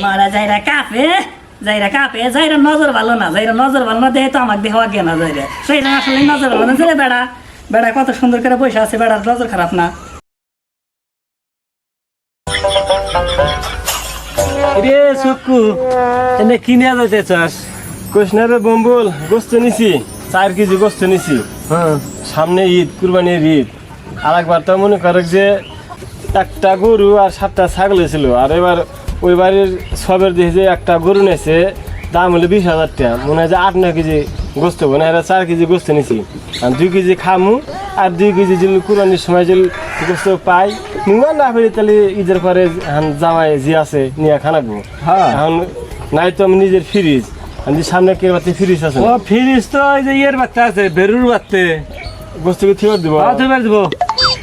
মারা যাইরা কাপে যাইরা নজর ভালো না দেহে তো আমাকে দেহ আগে না যাইরা সেইটা আসলে নজর ভালো না যে বেড়া বেড়া কত সুন্দর করে বসে আছে বেড়ার নজর খারাপ না রে সুকু এনে কিনে যাইতে চাস কৃষ্ণারে বম্বল গোস্ত নিছি 4 কেজি গোস্ত নিছি হ্যাঁ সামনে ঈদ কুরবানির ঈদ আর একবার তো মনে করে যে একটা গরু আর 7টা ছাগল ছিল আর এবার ওই বাড়ির সবের দিয়ে যে একটা গরু নেছে দাম হলো 20,000 টাকা মনে হয় যে 8-9 কেজি গোস্ত বনে আর 4 কেজি গোস্ত নিছি আর 2 কেজি খামু আর 2 কেজি যদি কুরবানির সময় যদি গোস্ত পাই নিমা না পেরে তাহলে ঈদের পরে জামাই যে আছে নিয়ে খানাবো হ্যাঁ এখন নাই তো আমি নিজের ফ্রিজ আমি সামনে কে বাতে ফ্রিজ আছে ও ফিরিস তো ওই যে ইয়ের বাচ্চা আছে বেরুর বাচ্চা গোস্তকে থিওর দিব তুই বের দিব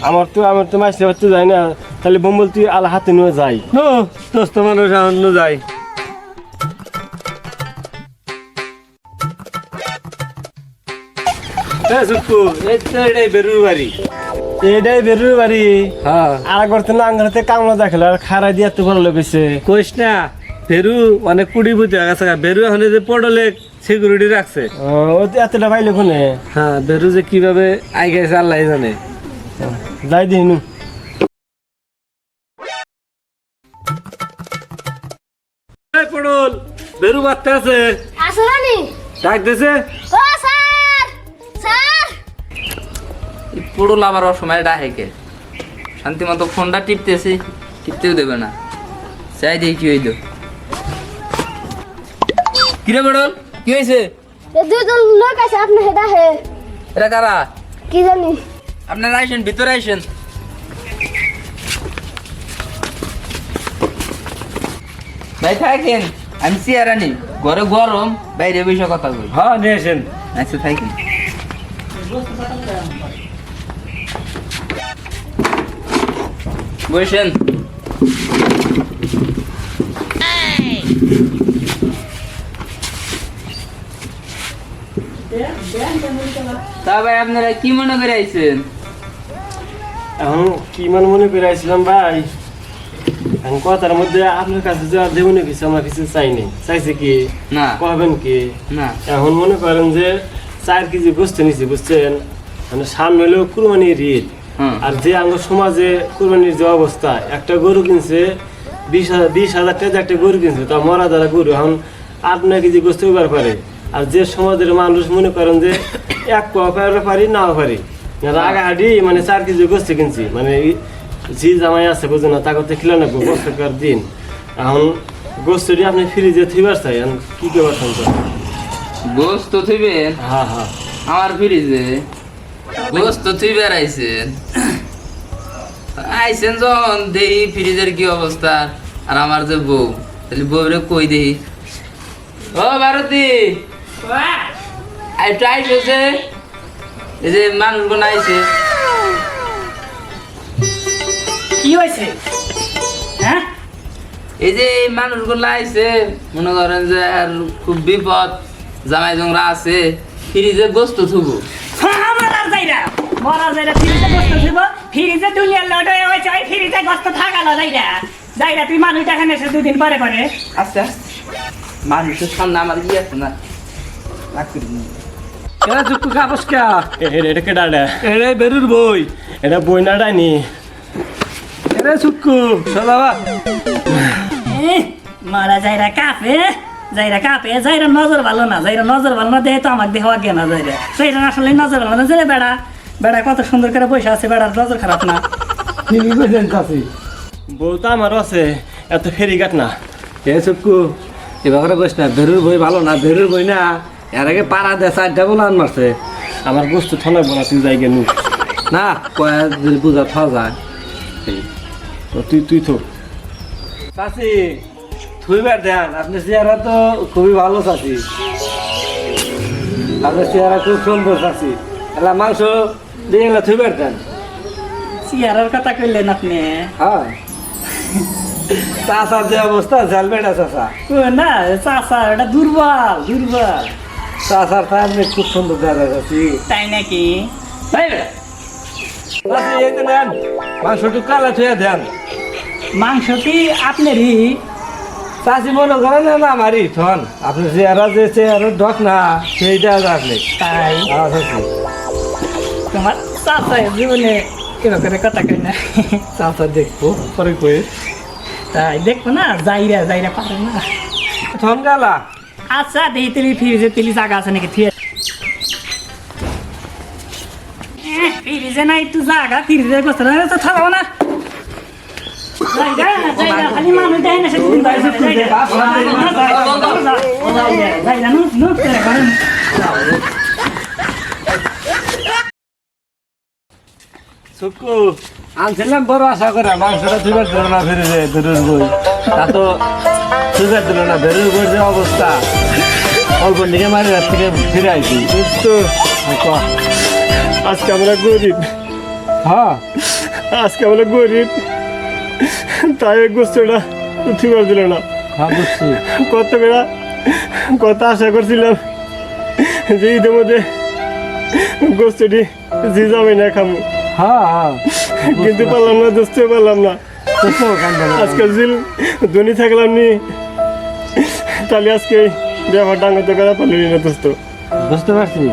আমার তো মাছতে বাচ্চা যায় না তাহলে বম্বল তুই আলা হাতে নিয়ে যাই নো দোস্ত মানুষ অন্য যায় সুকু এই তো এটাই বেরুর বাড়ি এটাই বেরোর বাড়ি হ্যাঁ আর একবার তো আঙ্গারতে কামলা দেখালো আর খারাই দিয়ে এত ভালো লেগেছে কইস না বেরু অনেক কুড়ি বুঝে গেছে বেরু এখন যে পড়লে সিকিউরিটি রাখছে ও তো এতটা পাইলে কোনে হ্যাঁ বেরু যে কিভাবে আই গেছে আল্লাহ জানে যাই দিন পড়ল বেরু বাচ্চা আছে আসলানি ডাক দিছে ও স্যার স্যার পুরো আবার অসময় ডাহেকে শান্তি মতো ফোনটা টিপতেছি টিপতেও দেবে না চাই দেখি কি হইল কিরে বেড়ল কি হয়েছে এ দুজন লোক আছে আপনি হেডা হে এরা কারা কি জানি আপনারা আইসেন ভিতরে আইসেন ভাই থাকেন আমি চেয়ারানি ঘরে গরম বাইরে বসে কথা বলি হ্যাঁ নিয়ে আসেন আচ্ছা থাকেন বসেন তা ভাই আপনারা কি মনে করে আইছেন এখন কি মনে করে আসছিলাম ভাই এখন কথার মধ্যে আপনার কাছে যা দেবো না কিছু আমার কিছু চাইনি চাইছে কি না কবেন কি না এখন মনে করেন যে 4 কেজি গোস্ত নিছি বুঝছেন মানে সামনে হলো কুরবানির ঈদ হুম। আর যে আমার সমাজে কুরবানির যে অবস্থা একটা গরু কিনছে 20,000 টাকা একটা গরু কিনছে তা মরা দ্বারা গরু এখন 8-9 কেজি গোস্ত উবার পারে আর যে সমাজের মানুষ মনে করেন যে এক পাওয়া পারি নাও পারি আগাহাটি মানে 4 কেজি গোস্ত কিনছি মানে জি জামাই আছে বুঝুন না তাকে খিলা নেবো বছরকার দিন এখন গোস্তটি আপনি ফ্রিজে থিবার চাই এখন কি করবার শুনছেন গোস্ত থইবেন হ্যাঁ হ্যাঁ আমার ফ্রিজে গোস্ত থুই বেড়াইছেন আইছেন যখন দেখি ফ্রিজের কি অবস্থা আর আমার যে বউ তাহলে বউরে কই দেখি ও ভারতী একটু আইসেছে এই যে মানুষগুলো আইছে কি হয়েছে হ্যাঁ এই যে এই মানুষগুলো আইছে মনে করেন যে আর খুব বিপদ জামাই জংরা আছে ফ্রিজে গোস্ত থুবো মরা যাইরা ফ্রিজে গোস্ত ছিল ফ্রিজে দুনিয়ার লড়াই হয়ে হয়েছে ওই ফ্রিজে গোস্ত থাকালো যাইরা তুই মানুষ এখানে এসে 2 দিন পরে আস্তে আস্তে মানুষের সামনে আমার ইয়ে আছে না রাখতে দিন। এরা চুক্কু কাপস কা এটা কে ডাটা এটাই বেরুর বই এটা বই না ডাইনি এরা চুক্কু সদাবা মারা যাইরা কাপে যাইরা নজর ভালো না দেহে তো আমাকে দেহ আগে না যাইরা সেইটা আসলে নজর ভালো না যে বেড়া বেড়া কত সুন্দর করে বসে আছে বেড়ার নজর খারাপ না ঠিকই কইছেন চাচি বউ তো আমারও আছে এত ফেরি কাট না এ চুক্কু এবার কইস না বেরুর বই ভালো না বেরুর বই না এর আগে পাড়া দে 4টা বলান মারছে আমার গোস্ত ঠান্ডা বলা তুই যাই গেলু না কয়া যদি বুঝা খাওয়া যায় তুই তো চাচি থুইবার দেন আপনি চেহারা তো খুবই ভালো চাচি আপনার চেহারা খুব সুন্দর চাচি এলা মাংস দিয়ে এলা থুইবার দেন চেয়ারের কথা কইলেন আপনি হ্যাঁ চাচার যে অবস্থা ঝালবেটা চাচা না চাচা এটা দুর্বল চাচার তা আপনি খুব সুন্দর দেখা চাচি তাই নাকি তাই বেড়া চাচি এই যে নেন মাংসটু কালা থুয়ে দেন মাংস কি আপনারই চাষি মনে করেন না আমারই থন আপনি চেহারা যে চেহারা ডক না সেইটা আপনি তাই চাষি তোমার চাচা জীবনে এরকম কথা কই না চাষা দেখবো পরে কয়ে তাই দেখবো না যাইরা যাইরা পারে না থন গালা আচ্ছা দেখি তেলি ফ্রিজে তেলি জায়গা আছে নাকি ঠিক ফ্রিজে নাই একটু জায়গা ফ্রিজে গোস্ত না তো থাকবো না জায়গা জায়গা খালি মানুষ দেয় না সেদিন জায়গা নো নো করেন সুকু আনছিলাম বড় আশা করে মাংসটা তুইবার দিল না ফিরে যে ধরুর বই তা তো তুইবার দিল না ধরুর বই যে অবস্থা অল্প দিকে মারি রাত থেকে ফিরে আইছি তো আজকে আমরা গরিব, হ্যাঁ আজকে আমরা গরিব, তাই এই গোস্তটা ঠিক দিল না। হ্যাঁ বুঝছি কত আশা করছিলাম যে ঈদের মধ্যে গোস্তটি জি যাবে না খামু, হ্যাঁ হ্যাঁ কিন্তু পারলাম না, দোস্তে পারলাম না। আজকে জিল ধনী থাকলাম নি, তাহলে আজকে এই ব্যাপার ডাঙ্গাতে করা পারলি না দোস্ত। বুঝতে পারছি